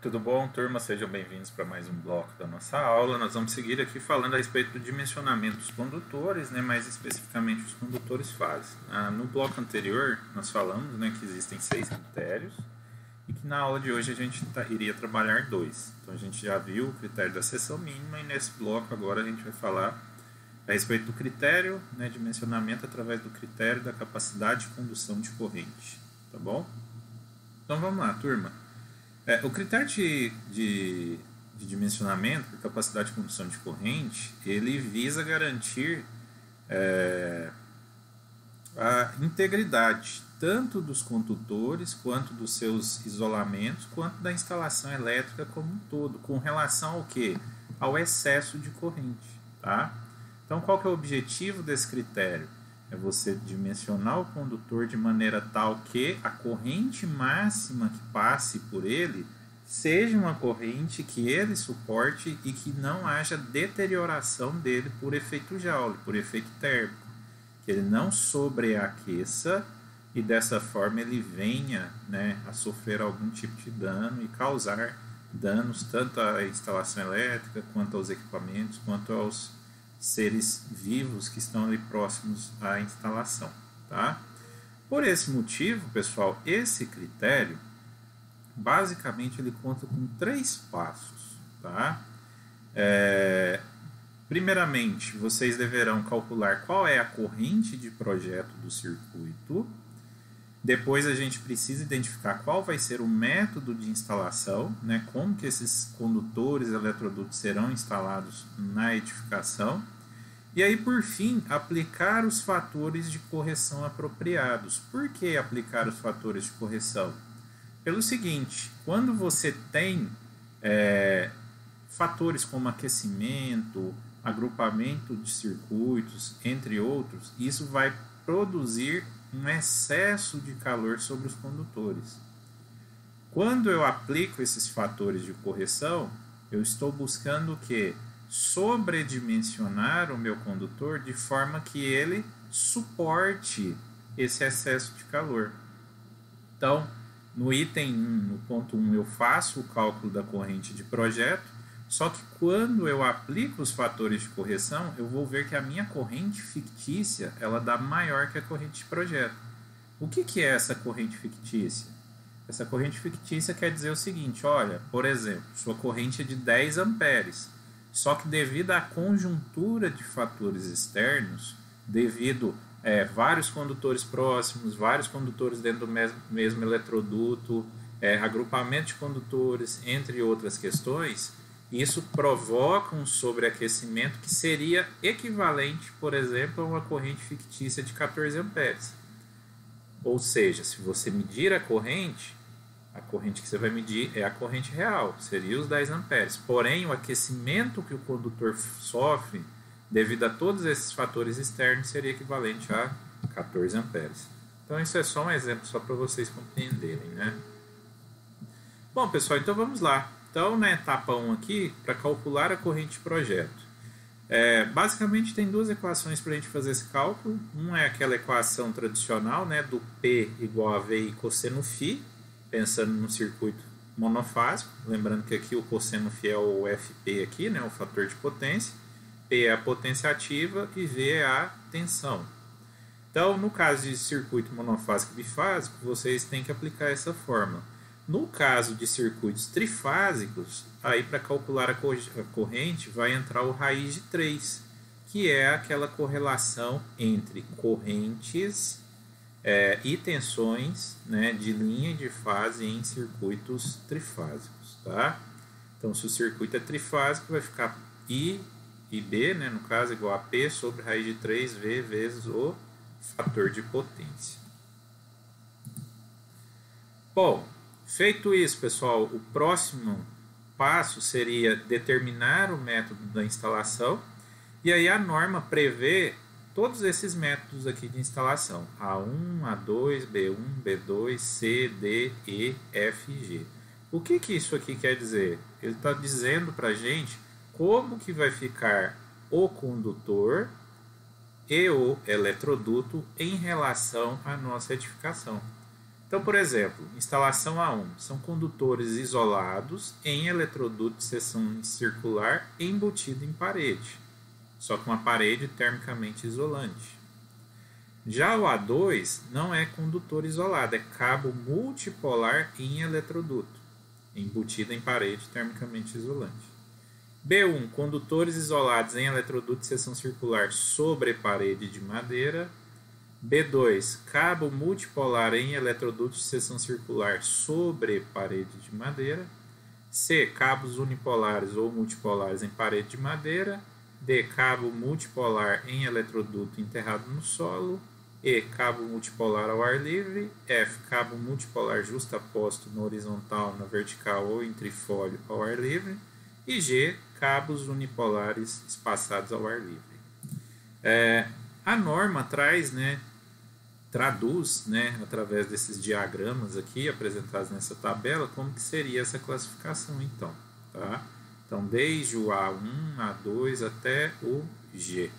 Tudo bom, turma? Sejam bem-vindos para mais um bloco da nossa aula. Nós vamos seguir aqui falando a respeito do dimensionamento dos condutores, né, mais especificamente os condutores fase. No bloco anterior, nós falamos, né, que existem 6 critérios e que na aula de hoje a gente iria trabalhar 2. Então a gente já viu o critério da seção mínima e nesse bloco agora a gente vai falar a respeito do critério, né, dimensionamento através do critério da capacidade de condução de corrente. Tá bom? Então vamos lá, turma. O critério de dimensionamento, de capacidade de condução de corrente, ele visa garantir a integridade tanto dos condutores, quanto dos seus isolamentos, quanto da instalação elétrica como um todo, com relação ao quê? Ao excesso de corrente. Tá? Então, qual que é o objetivo desse critério? É você dimensionar o condutor de maneira tal que a corrente máxima que passe por ele seja uma corrente que ele suporte e que não haja deterioração dele por efeito Joule, por efeito térmico. Que ele não sobreaqueça e dessa forma ele venha, né, a sofrer algum tipo de dano e causar danos tanto à instalação elétrica, quanto aos equipamentos, quanto aos seres vivos que estão ali próximos à instalação, tá? Por esse motivo, pessoal, esse critério, basicamente, ele conta com 3 passos, tá? Primeiramente, vocês deverão calcular qual é a corrente de projeto do circuito. Depois a gente precisa identificar qual vai ser o método de instalação, né, como que esses condutores eletrodutos serão instalados na edificação. E aí, por fim, aplicar os fatores de correção apropriados. Por que aplicar os fatores de correção? Pelo seguinte, quando você tem fatores como aquecimento, agrupamento de circuitos, entre outros, isso vai produzir um excesso de calor sobre os condutores. Quando eu aplico esses fatores de correção, eu estou buscando o quê? Sobredimensionar o meu condutor de forma que ele suporte esse excesso de calor. Então, no item 1, no ponto 1, eu faço o cálculo da corrente de projeto, só que quando eu aplico os fatores de correção, eu vou ver que a minha corrente fictícia ela dá maior que a corrente de projeto. O que é essa corrente fictícia? Essa corrente fictícia quer dizer o seguinte, olha, por exemplo, sua corrente é de 10 amperes, só que devido à conjuntura de fatores externos, devido vários condutores próximos, vários condutores dentro do mesmo eletroduto, agrupamento de condutores, entre outras questões, isso provoca um sobreaquecimento que seria equivalente, por exemplo, a uma corrente fictícia de 14 amperes. Ou seja, se você medir a corrente que você vai medir é a corrente real, seria os 10 amperes. Porém, o aquecimento que o condutor sofre, devido a todos esses fatores externos, seria equivalente a 14 amperes. Então, isso é só um exemplo, só para vocês compreenderem, né? Bom, pessoal, então vamos lá. Então, na etapa 1 aqui, para calcular a corrente de projeto. Basicamente, tem 2 equações para a gente fazer esse cálculo. Uma é aquela equação tradicional, né, do P igual a VI cosseno φ, pensando no circuito monofásico. Lembrando que aqui o cosseno φ é o FP, aqui, né, o fator de potência. P é a potência ativa e V é a tensão. Então, no caso de circuito monofásico e bifásico, vocês têm que aplicar essa fórmula. No caso de circuitos trifásicos, aí para calcular a corrente vai entrar o raiz de 3, que é aquela correlação entre correntes e tensões, né, de linha e de fase em circuitos trifásicos. Tá? Então, se o circuito é trifásico, vai ficar I e B, né, no caso, igual a P sobre raiz de 3V vezes o fator de potência. Bom, feito isso, pessoal, o próximo passo seria determinar o método da instalação, e aí a norma prevê todos esses métodos aqui de instalação, A1, A2, B1, B2, C, D, E, F e G. O que isso aqui quer dizer? Ele está dizendo para a gente como que vai ficar o condutor e o eletroduto em relação à nossa edificação. Então, por exemplo, instalação A1 são condutores isolados em eletroduto de seção circular embutido em parede, só com uma parede termicamente isolante. Já o A2 não é condutor isolado, é cabo multipolar em eletroduto, embutido em parede termicamente isolante. B1, condutores isolados em eletroduto de seção circular sobre parede de madeira. B2, cabo multipolar em eletroduto de seção circular sobre parede de madeira. C, cabos unipolares ou multipolares em parede de madeira. D, cabo multipolar em eletroduto enterrado no solo. E, cabo multipolar ao ar livre. F, cabo multipolar justaposto na horizontal, na vertical ou em trifólio ao ar livre. E G, cabos unipolares espaçados ao ar livre. A norma traduz, através desses diagramas aqui apresentados nessa tabela, como que seria essa classificação então, tá? Então, desde o A1, A2 até o G.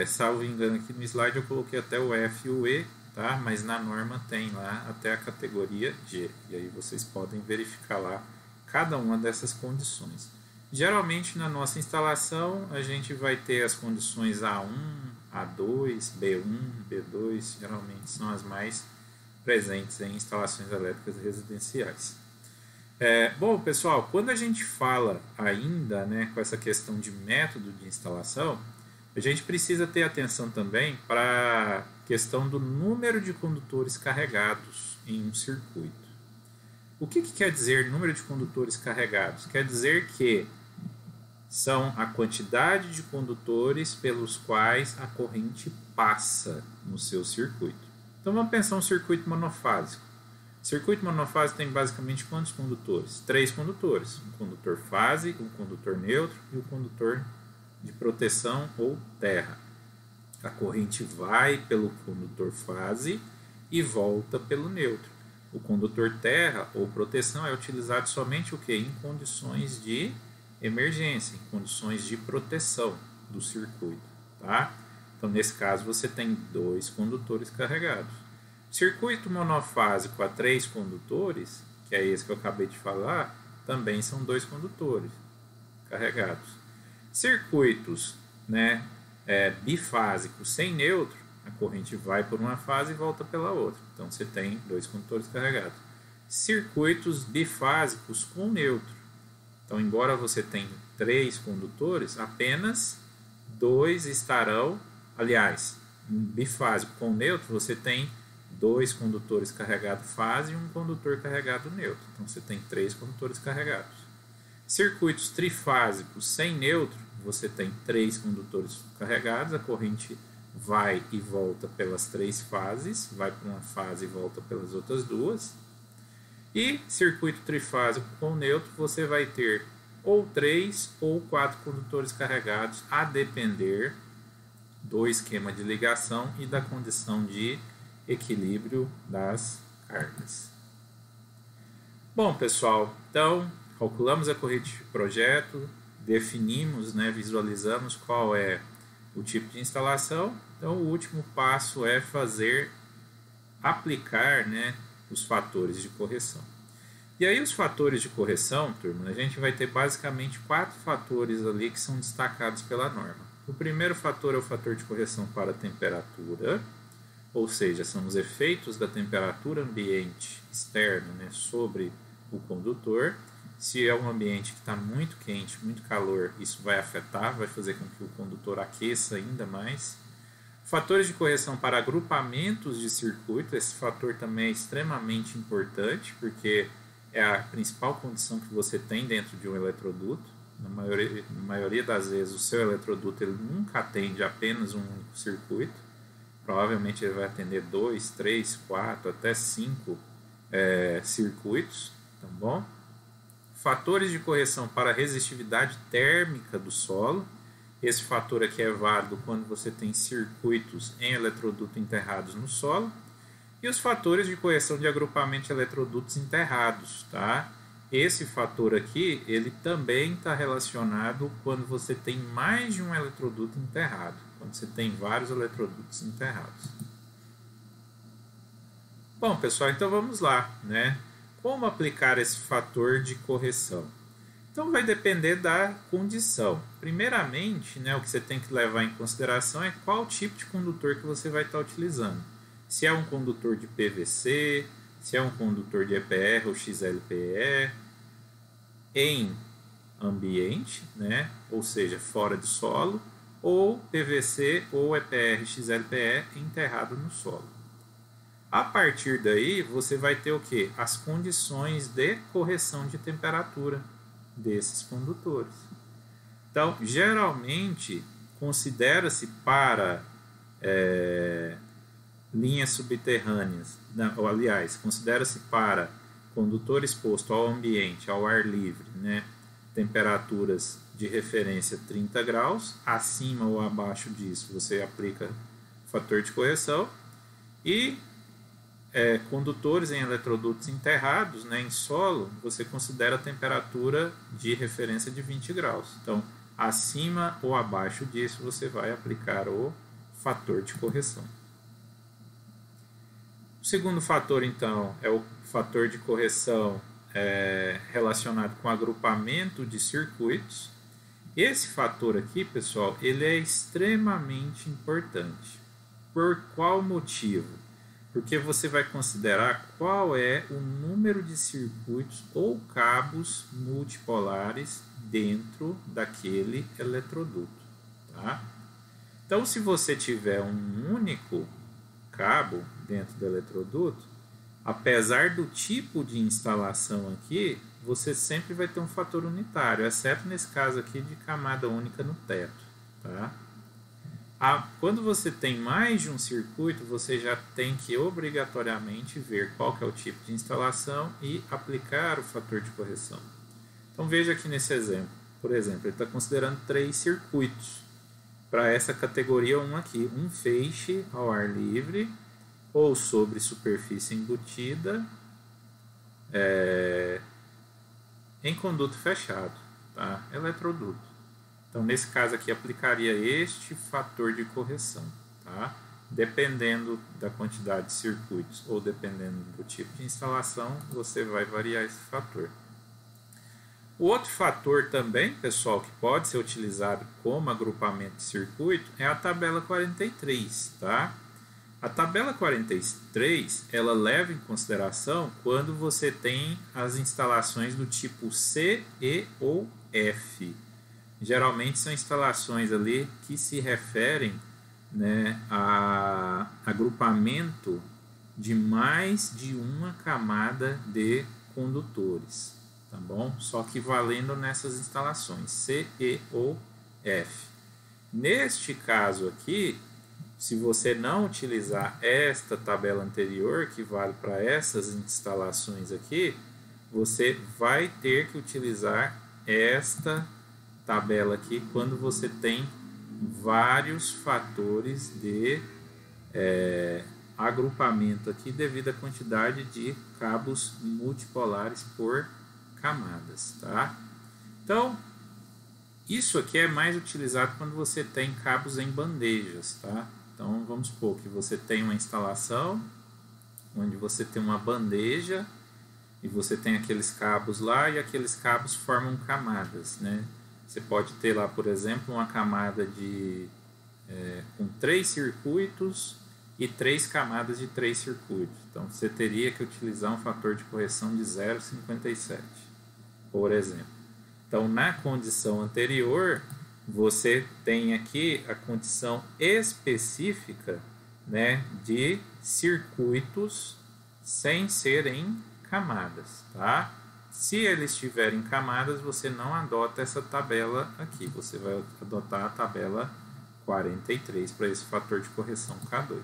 Salvo engano, aqui no slide eu coloquei até o F e o E, tá? Mas na norma tem lá até a categoria G. E aí vocês podem verificar lá cada uma dessas condições. Geralmente na nossa instalação a gente vai ter as condições A1, A2, B1, B2, geralmente são as mais presentes em instalações elétricas residenciais. Bom, pessoal, quando a gente fala ainda com essa questão de método de instalação, a gente precisa ter atenção também para a questão do número de condutores carregados em um circuito. O que quer dizer número de condutores carregados? Quer dizer que são a quantidade de condutores pelos quais a corrente passa no seu circuito. Então vamos pensar um circuito monofásico. O circuito monofásico tem basicamente quantos condutores? 3 condutores. Um condutor fase, um condutor neutro e o condutor de proteção ou terra. A corrente vai pelo condutor fase e volta pelo neutro. O condutor terra ou proteção é utilizado somente em condições de emergência, em condições de proteção do circuito, tá? Então, nesse caso, você tem 2 condutores carregados. Circuito monofásico a 3 condutores, que é esse que eu acabei de falar, também são 2 condutores carregados. Circuitos bifásicos sem neutro, a corrente vai por uma fase e volta pela outra. Então, você tem 2 condutores carregados. Circuitos bifásicos com neutro. Então, embora você tenha 3 condutores, apenas 2 estarão... Aliás, um bifásico com neutro, você tem 2 condutores carregados fase e um condutor carregado neutro. Então, você tem 3 condutores carregados. Circuitos trifásicos sem neutro, você tem 3 condutores carregados, a corrente vai e volta pelas 3 fases, vai para uma fase e volta pelas outras 2. E circuito trifásico com neutro, você vai ter ou 3 ou 4 condutores carregados, a depender do esquema de ligação e da condição de equilíbrio das cargas. Bom, pessoal, então calculamos a corrente de projeto, definimos, visualizamos qual é o tipo de instalação. Então, o último passo é aplicar os fatores de correção. E aí, os fatores de correção, turma, a gente vai ter basicamente 4 fatores ali que são destacados pela norma. O primeiro fator é o fator de correção para a temperatura, ou seja, são os efeitos da temperatura ambiente externa sobre o condutor. Se é um ambiente que está muito quente, muito calor, isso vai afetar, vai fazer com que o condutor aqueça ainda mais. Fatores de correção para agrupamentos de circuito, esse fator também é extremamente importante, porque é a principal condição que você tem dentro de um eletroduto. Na maioria das vezes, o seu eletroduto ele nunca atende apenas um único circuito. Provavelmente ele vai atender 2, 3, 4, até 5 circuitos, tá bom? Fatores de correção para a resistividade térmica do solo. Esse fator aqui é válido quando você tem circuitos em eletroduto enterrados no solo. E os fatores de correção de agrupamento de eletrodutos enterrados, tá? Esse fator aqui, ele também está relacionado quando você tem mais de um eletroduto enterrado, quando você tem vários eletrodutos enterrados. Bom, pessoal, então vamos lá, né? Como aplicar esse fator de correção? Então vai depender da condição. Primeiramente, né, o que você tem que levar em consideração é qual tipo de condutor que você vai estar utilizando. Se é um condutor de PVC, se é um condutor de EPR ou XLPE, em ambiente, né, ou seja, fora de solo, ou PVC ou EPR XLPE enterrado no solo. A partir daí, você vai ter o que? As condições de correção de temperatura desses condutores. Então, geralmente, considera-se para linhas subterrâneas, ou aliás, considera-se para condutor exposto ao ambiente, ao ar livre, né, temperaturas de referência 30 graus, acima ou abaixo disso você aplica fator de correção, e condutores em eletrodutos enterrados, né, em solo, você considera a temperatura de referência de 20 graus. Então, acima ou abaixo disso, você vai aplicar o fator de correção. O segundo fator, então, é o fator de correção relacionado com agrupamento de circuitos. Esse fator aqui, pessoal, ele é extremamente importante. Por qual motivo? Porque você vai considerar qual é o número de circuitos ou cabos multipolares dentro daquele eletroduto. Tá? Então, se você tiver um único cabo dentro do eletroduto, apesar do tipo de instalação aqui, você sempre vai ter um fator unitário, exceto nesse caso aqui de camada única no teto. Tá? Quando você tem mais de um circuito, você já tem que obrigatoriamente ver qual que é o tipo de instalação e aplicar o fator de correção. Então veja aqui nesse exemplo. Por exemplo, ele está considerando 3 circuitos. Para essa categoria 1 aqui, um feixe ao ar livre ou sobre superfície embutida em conduto fechado, tá? Eletroduto. Então, nesse caso aqui, aplicaria este fator de correção, tá? Dependendo da quantidade de circuitos ou dependendo do tipo de instalação, você vai variar esse fator. O outro fator também, pessoal, que pode ser utilizado como agrupamento de circuito é a tabela 43, tá? A tabela 43, ela leva em consideração quando você tem as instalações do tipo C, E ou F. Geralmente são instalações ali que se referem, né, a agrupamento de mais de uma camada de condutores, tá bom? Só que valendo nessas instalações C, E ou F. Neste caso aqui, se você não utilizar esta tabela anterior, que vale para essas instalações aqui, você vai ter que utilizar esta tabela aqui quando você tem vários fatores de agrupamento aqui devido à quantidade de cabos multipolares por camadas, tá? Então, isso aqui é mais utilizado quando você tem cabos em bandejas, tá? Então, vamos supor que você tem uma instalação onde você tem uma bandeja e você tem aqueles cabos lá e aqueles cabos formam camadas, né? Você pode ter lá, por exemplo, uma camada com 3 circuitos e 3 camadas de 3 circuitos. Então, você teria que utilizar um fator de correção de 0,57, por exemplo. Então, na condição anterior, você tem aqui a condição específica, né, de circuitos sem serem camadas, tá? Se eles tiverem camadas, você não adota essa tabela aqui, você vai adotar a tabela 43 para esse fator de correção K2.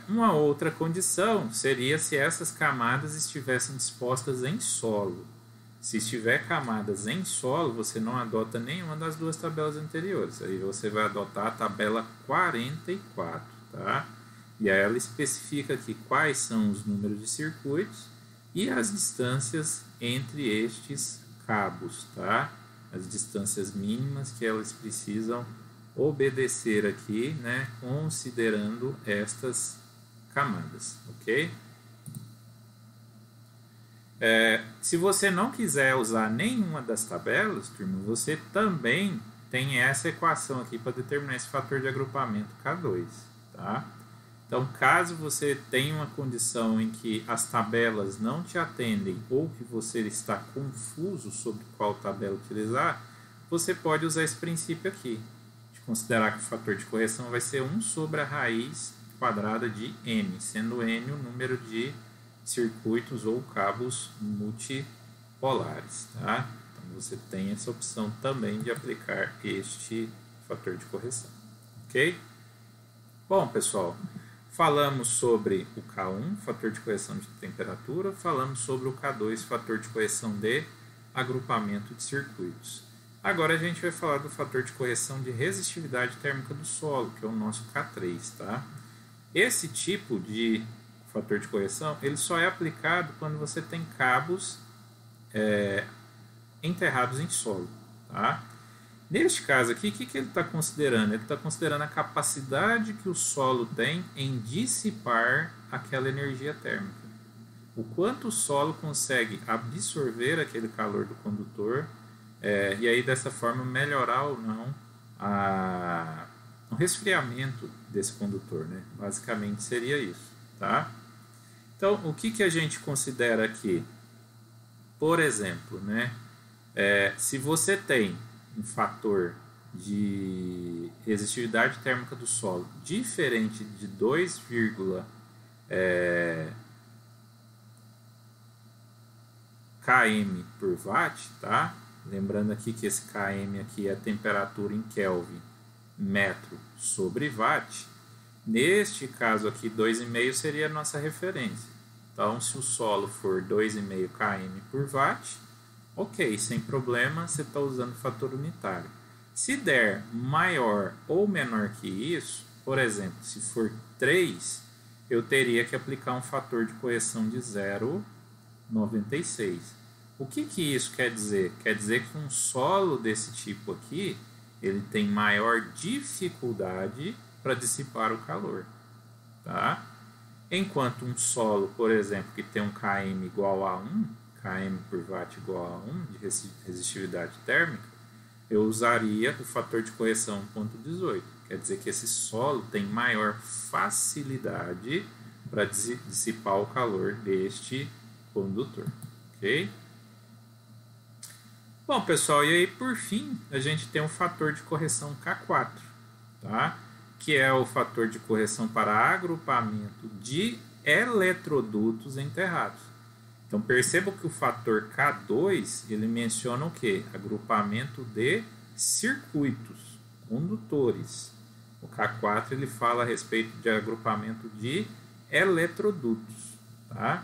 Uma outra condição seria se essas camadas estivessem dispostas em solo. Se estiver camadas em solo, você não adota nenhuma das duas tabelas anteriores. Aí você vai adotar a tabela 44, tá? E aí ela especifica aqui quais são os números de circuitos e as distâncias entre estes cabos, tá? As distâncias mínimas que elas precisam obedecer aqui, né? Considerando estas camadas, ok? Se você não quiser usar nenhuma das tabelas, turma, você também tem essa equação aqui para determinar esse fator de agrupamento K2, tá? Então, caso você tenha uma condição em que as tabelas não te atendem ou que você está confuso sobre qual tabela utilizar, você pode usar esse princípio aqui, de considerar que o fator de correção vai ser 1 sobre a raiz quadrada de n, sendo n o número de circuitos ou cabos multipolares, tá? Então, você tem essa opção também de aplicar este fator de correção, ok? Bom, pessoal, falamos sobre o K1, fator de correção de temperatura, falamos sobre o K2, fator de correção de agrupamento de circuitos. Agora a gente vai falar do fator de correção de resistividade térmica do solo, que é o nosso K3, tá? Esse tipo de fator de correção, ele só é aplicado quando você tem cabos enterrados em solo, tá? Neste caso aqui, o que ele está considerando? Ele está considerando a capacidade que o solo tem em dissipar aquela energia térmica. O quanto o solo consegue absorver aquele calor do condutor e aí dessa forma melhorar ou não o resfriamento desse condutor, né? Basicamente seria isso, tá? Então, o que a gente considera aqui? Por exemplo, né? Se você tem um fator de resistividade térmica do solo diferente de 2, km por watt, tá? Lembrando aqui que esse km aqui é a temperatura em Kelvin, metro sobre watt. Neste caso aqui, 2,5 seria a nossa referência. Então, se o solo for 2,5 km por watt, ok, sem problema, você está usando o fator unitário. Se der maior ou menor que isso, por exemplo, se for 3, eu teria que aplicar um fator de correção de 0,96. O que isso quer dizer? Quer dizer que um solo desse tipo aqui, ele tem maior dificuldade para dissipar o calor, tá? Enquanto um solo, por exemplo, que tem um km igual a 1, km por watt igual a 1 de resistividade térmica, eu usaria o fator de correção 1,18. Quer dizer que esse solo tem maior facilidade para dissipar o calor deste condutor, ok? Bom, pessoal, e aí por fim a gente tem o fator de correção K4, tá? Que é o fator de correção para agrupamento de eletrodutos enterrados. Então perceba que o fator K2 ele menciona o que? Agrupamento de circuitos, condutores. O K4 ele fala a respeito de agrupamento de eletrodutos, tá?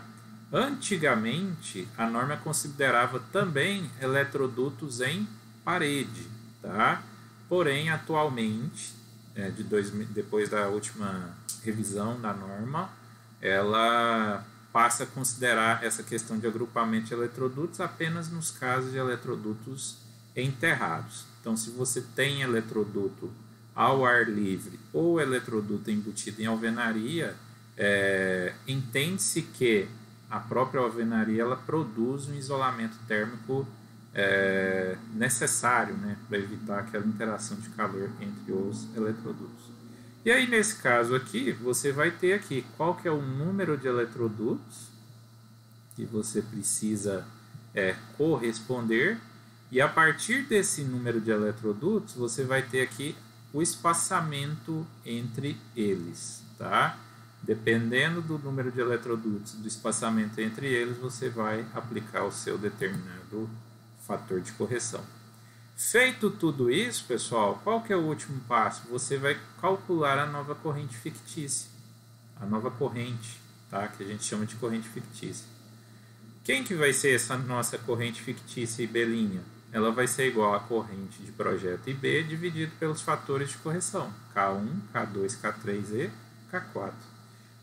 Antigamente a norma considerava também eletrodutos em parede, tá? Porém atualmente, depois da última revisão da norma, ela passa a considerar essa questão de agrupamento de eletrodutos apenas nos casos de eletrodutos enterrados. Então, se você tem eletroduto ao ar livre ou eletroduto embutido em alvenaria, entende-se que a própria alvenaria ela produz um isolamento térmico necessário, né, para evitar aquela interação de calor entre os eletrodutos. E aí, nesse caso aqui, você vai ter aqui qual que é o número de eletrodutos que você precisa corresponder, e a partir desse número de eletrodutos, você vai ter aqui o espaçamento entre eles, tá? Dependendo do número de eletrodutos, do espaçamento entre eles, você vai aplicar o seu determinado fator de correção. Feito tudo isso, pessoal, qual que é o último passo? Você vai calcular a nova corrente fictícia, a nova corrente, tá? Que a gente chama de corrente fictícia. Quem que vai ser essa nossa corrente fictícia IB'? Ela vai ser igual à corrente de projeto IB dividido pelos fatores de correção, K1, K2, K3 e K4.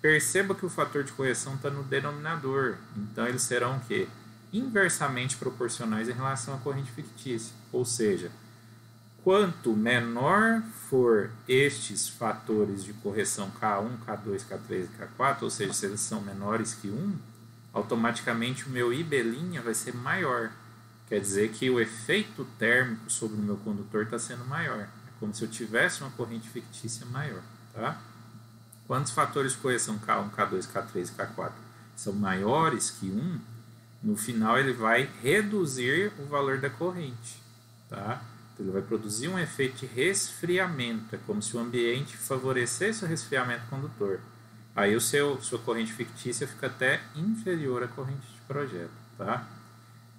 Perceba que o fator de correção está no denominador, então eles serão o quê? Inversamente proporcionais em relação à corrente fictícia, ou seja, Quanto menor for estes fatores de correção K1, K2, K3 e K4, ou seja, se eles são menores que 1, automaticamente o meu IB' vai ser maior. Quer dizer que o efeito térmico sobre o meu condutor está sendo maior. É como se eu tivesse uma corrente fictícia maior. Tá? Quando os fatores de correção K1, K2, K3 e K4 são maiores que 1, no final ele vai reduzir o valor da corrente. Tá? Então, ele vai produzir um efeito de resfriamento. É como se o ambiente favorecesse o resfriamento condutor. Aí sua corrente fictícia fica até inferior à corrente de projeto. Tá?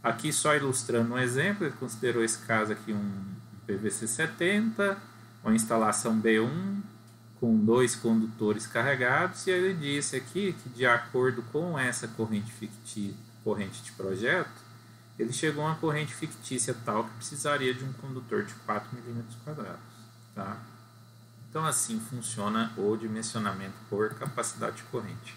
Aqui só ilustrando um exemplo, ele considerou esse caso aqui um PVC 70, uma instalação B1 com 2 condutores carregados, e ele disse aqui que de acordo com essa corrente de projeto, ele chegou a uma corrente fictícia tal que precisaria de um condutor de 4 mm². Tá? Então assim funciona o dimensionamento por capacidade de corrente.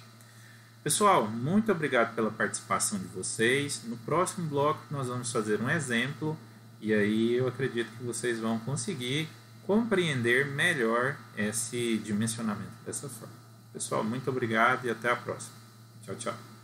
Pessoal, muito obrigado pela participação de vocês. No próximo bloco nós vamos fazer um exemplo e aí eu acredito que vocês vão conseguir compreender melhor esse dimensionamento dessa forma. Pessoal, muito obrigado e até a próxima. Tchau, tchau.